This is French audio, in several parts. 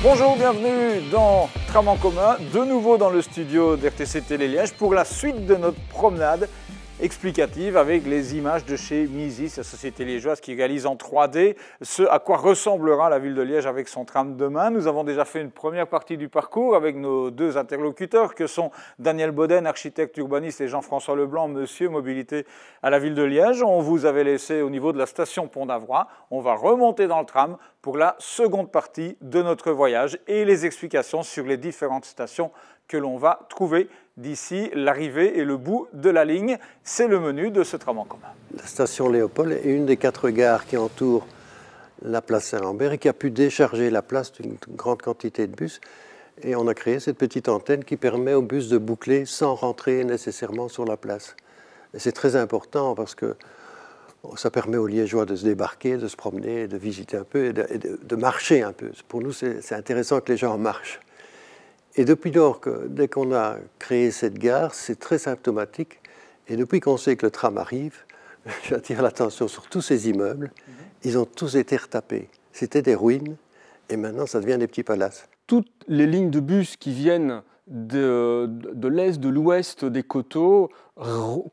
Bonjour, bienvenue dans Tram en commun, de nouveau dans le studio d'RTC Télé Liège pour la suite de notre promenade explicative avec les images de chez Misis, la société liégeoise qui réalise en 3D ce à quoi ressemblera la ville de Liège avec son tram demain. Nous avons déjà fait une première partie du parcours avec nos deux interlocuteurs que sont Daniel Boden, architecte urbaniste, et Jean-François Leblanc, monsieur mobilité à la ville de Liège. On vous avait laissé au niveau de la station Pont-d'Avroy. On va remonter dans le tram pour la seconde partie de notre voyage et les explications sur les différentes stations que l'on va trouver d'ici l'arrivée et le bout de la ligne. C'est le menu de ce tram en commun. La station Léopold est une des 4 gares qui entourent la place Saint-Lambert et qui a pu décharger la place d'une grande quantité de bus. Et on a créé cette petite antenne qui permet aux bus de boucler sans rentrer nécessairement sur la place. Et c'est très important parce que ça permet aux Liégeois de se débarquer, de se promener, de visiter un peu et de marcher un peu. Pour nous, c'est intéressant que les gens marchent. Et depuis lors, dès qu'on a créé cette gare, c'est très symptomatique. Et depuis qu'on sait que le tram arrive, j'attire l'attention sur tous ces immeubles. Ils ont tous été retapés. C'était des ruines et maintenant ça devient des petits palaces. Toutes les lignes de bus qui viennent de l'est, de l'ouest des coteaux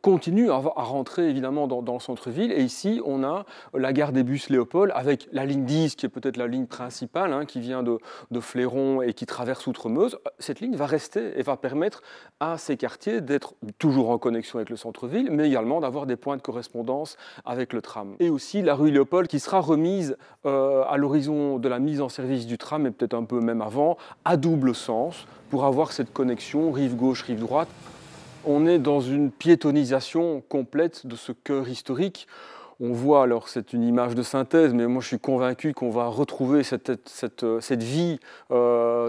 continuent à rentrer évidemment dans le centre-ville. Et ici, on a la gare des bus Léopold avec la ligne 10, qui est peut-être la ligne principale, qui vient de Fléron et qui traverse Outremeuse. Cette ligne va rester et va permettre à ces quartiers d'être toujours en connexion avec le centre-ville, mais également d'avoir des points de correspondance avec le tram. Et aussi la rue Léopold qui sera remise à l'horizon de la mise en service du tram, et peut-être un peu même avant, à double sens, pour avoir cette connexion rive gauche, rive droite. On est dans une piétonisation complète de ce cœur historique. On voit, alors c'est une image de synthèse, mais moi je suis convaincu qu'on va retrouver cette vie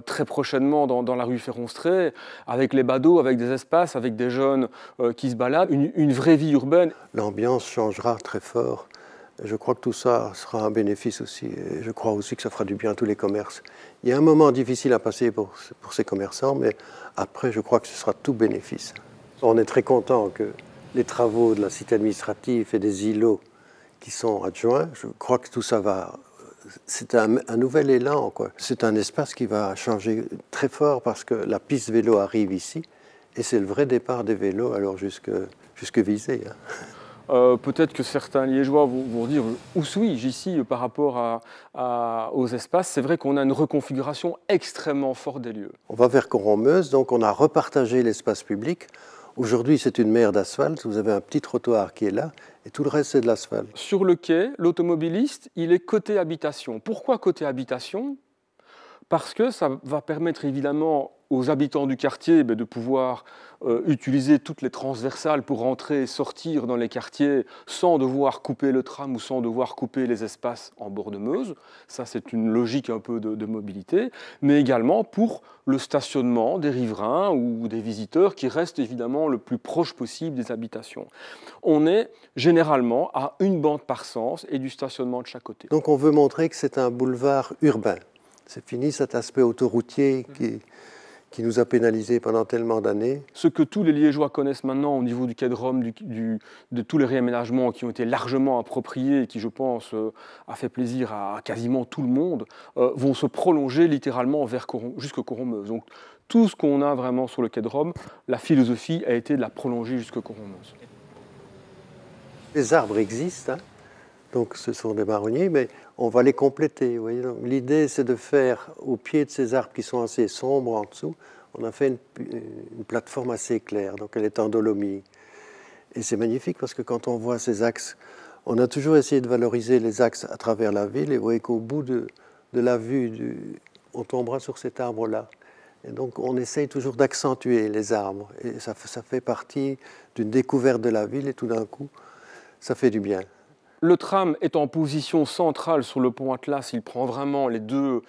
très prochainement dans la rue Féronstrée, avec les badauds, avec des espaces, avec des jeunes qui se baladent, une vraie vie urbaine. L'ambiance changera très fort. Je crois que tout ça sera un bénéfice aussi. Et je crois aussi que ça fera du bien à tous les commerces. Il y a un moment difficile à passer pour ces commerçants, mais après, je crois que ce sera tout bénéfice. On est très content que les travaux de la cité administrative et des îlots qui sont adjoints, je crois que tout ça va... C'est un nouvel élan, quoi. C'est un espace qui va changer très fort parce que la piste vélo arrive ici et c'est le vrai départ des vélos, alors jusque Visé. Peut-être que certains Liégeois vont dire « où suis-je ici » par rapport aux espaces. C'est vrai qu'on a une reconfiguration extrêmement forte des lieux. On va vers Coron-Meuse, donc on a repartagé l'espace public. Aujourd'hui, c'est une mer d'asphalte. Vous avez un petit trottoir qui est là et tout le reste, c'est de l'asphalte. Sur le quai, l'automobiliste, il est côté habitation. Pourquoi côté habitation ? Parce que ça va permettre évidemment aux habitants du quartier de pouvoir utiliser toutes les transversales pour rentrer et sortir dans les quartiers sans devoir couper le tram ou sans devoir couper les espaces en bord de Meuse. Ça, c'est une logique un peu de mobilité, mais également pour le stationnement des riverains ou des visiteurs qui restent évidemment le plus proche possible des habitations. On est généralement à une bande par sens et du stationnement de chaque côté. Donc on veut montrer que c'est un boulevard urbain. C'est fini cet aspect autoroutier qui nous a pénalisés pendant tellement d'années. Ce que tous les Liégeois connaissent maintenant au niveau du quai de Rome, de tous les réaménagements qui ont été largement appropriés et qui, je pense, a fait plaisir à quasiment tout le monde, vont se prolonger littéralement jusqu'à Coron-Meuse. Donc tout ce qu'on a vraiment sur le quai de Rome, la philosophie a été de la prolonger jusqu'à Coron-Meuse. Les arbres existent, donc ce sont des marronniers, mais on va les compléter. L'idée, c'est de faire, au pied de ces arbres qui sont assez sombres en dessous, on a fait une plateforme assez claire, donc elle est en dolomie. Et c'est magnifique parce que quand on voit ces axes, on a toujours essayé de valoriser les axes à travers la ville, et vous voyez qu'au bout de la vue, on tombera sur cet arbre-là. Et donc on essaye toujours d'accentuer les arbres, et ça fait partie d'une découverte de la ville, et tout d'un coup, ça fait du bien. Le tram est en position centrale sur le pont Atlas, il prend vraiment les deux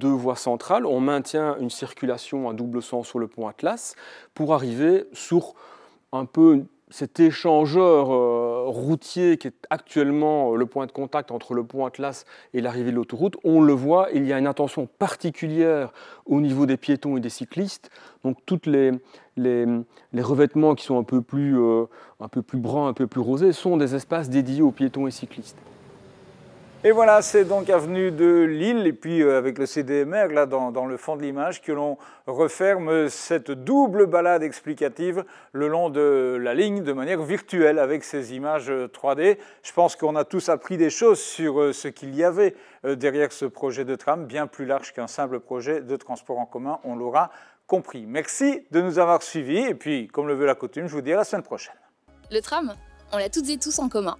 voies centrales. On maintient une circulation à double sens sur le pont Atlas pour arriver sur un peu cet échangeur routier qui est actuellement le point de contact entre le pont Atlas et l'arrivée de l'autoroute. On le voit, il y a une attention particulière au niveau des piétons et des cyclistes. Donc toutes les revêtements qui sont un peu plus bruns, un peu plus rosés sont des espaces dédiés aux piétons et cyclistes. Et voilà, c'est donc avenue de Lille, et puis avec le CDMR, là dans le fond de l'image, que l'on referme cette double balade explicative le long de la ligne de manière virtuelle avec ces images 3D. Je pense qu'on a tous appris des choses sur ce qu'il y avait derrière ce projet de tram, bien plus large qu'un simple projet de transport en commun, on l'aura compris. Merci de nous avoir suivis, et puis, comme le veut la coutume, je vous dis à la semaine prochaine. Le tram, on l'a toutes et tous en commun.